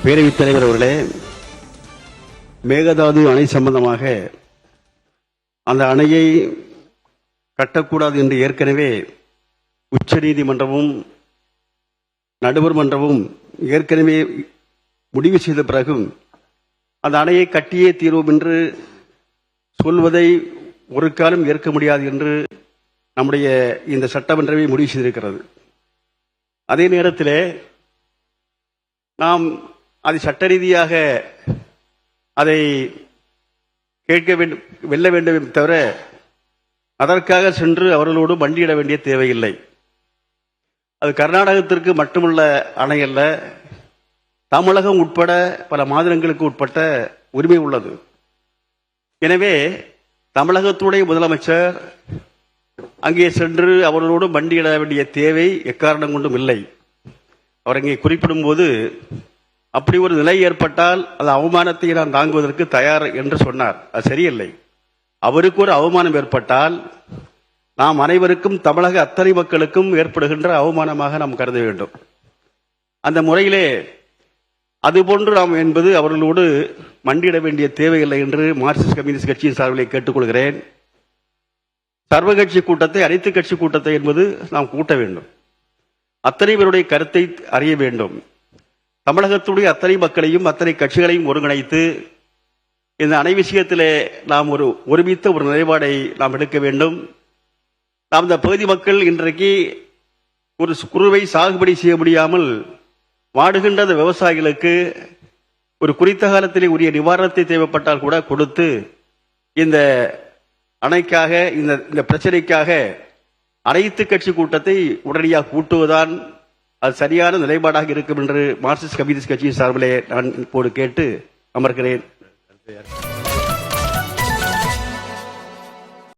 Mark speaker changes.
Speaker 1: பேரவைத் தலைவர் அவர்களே, மேகதாது அணை சம்பந்தமாக அந்த அணையை கட்டக்கூடாது என்று ஏற்கனவே உச்சநீதிமன்றமும் நடுவர் மன்றமும் ஏற்கனவே முடிவு செய்த பிறகும் அந்த அணையை கட்டியே தீர்வோம் என்று சொல்வதை ஒரு காலம் ஏற்க முடியாது என்று நம்முடைய இந்த சட்டமன்றமே முடிவு செய்திருக்கிறது. அதே நேரத்தில் நாம் அதை சட்ட ரீதியாக அதை கேட்க வேண்டும், வெல்ல வேண்டும் தவிர அதற்காக சென்று அவர்களோடு மண்டியிட வேண்டிய தேவையில்லை. அது கர்நாடகத்திற்கு மட்டுமுள்ள அணை அல்ல, தமிழகம் உட்பட பல மாநிலங்களுக்கு உட்பட்ட உரிமை உள்ளது. எனவே தமிழகத்துடைய முதலமைச்சர் அங்கே சென்று அவர்களோடு மண்டியிட வேண்டிய தேவை எக்காரணம் கொண்டும் இல்லை. அவர் இங்கே குறிப்பிடும் போது அப்படி ஒரு நிலை ஏற்பட்டால் அது அவமானத்தை நான் தாங்குவதற்கு தயார் என்று சொன்னார். அது சரியில்லை. அவருக்கு ஒரு அவமானம் ஏற்பட்டால் நாம் அனைவருக்கும், தமிழக அத்தனை மக்களுக்கும் ஏற்படுகின்ற அவமானமாக நாம் கருத வேண்டும். அந்த முறையிலே அதுபோன்று நாம் என்பது அவர்களோடு மண்டியிட வேண்டிய தேவையில்லை என்று மார்க்சிஸ்ட் கம்யூனிஸ்ட் கட்சியின் சார்பிலே கேட்டுக்கொள்கிறேன். சர்வ கட்சி கூட்டத்தை, அனைத்து கட்சி கூட்டத்தை என்பது நாம் கூட்ட வேண்டும். அத்தனை பேருடைய கருத்தை அறிய வேண்டும். தமிழகத்துடைய அத்தனை மக்களையும் அத்தனை கட்சிகளையும் ஒருங்கிணைத்து இந்த அணை விஷயத்திலே நாம் ஒருமித்த ஒரு நிலைப்பாடை நாம் எடுக்க வேண்டும். நாம் இந்த பகுதி மக்கள் இன்றைக்கு ஒரு குறுவை சாகுபடி செய்ய முடியாமல் வாடுகின்ற விவசாயிகளுக்கு ஒரு குறித்த காலத்திலே உரிய நிவாரணத்தை தேவைப்பட்டால் கூட கொடுத்து இந்த அணைக்காக, இந்த பிரச்சனைக்காக அனைத்து கட்சி கூட்டத்தை உடனடியாக கூட்டுவதுதான் அது சரியான நிலைப்பாடாக இருக்கும் என்று மார்க்சிஸ்ட் கம்யூனிஸ்ட் கட்சியின் சார்பிலே நான் இப்போது கேட்டு அமர்கிறேன்.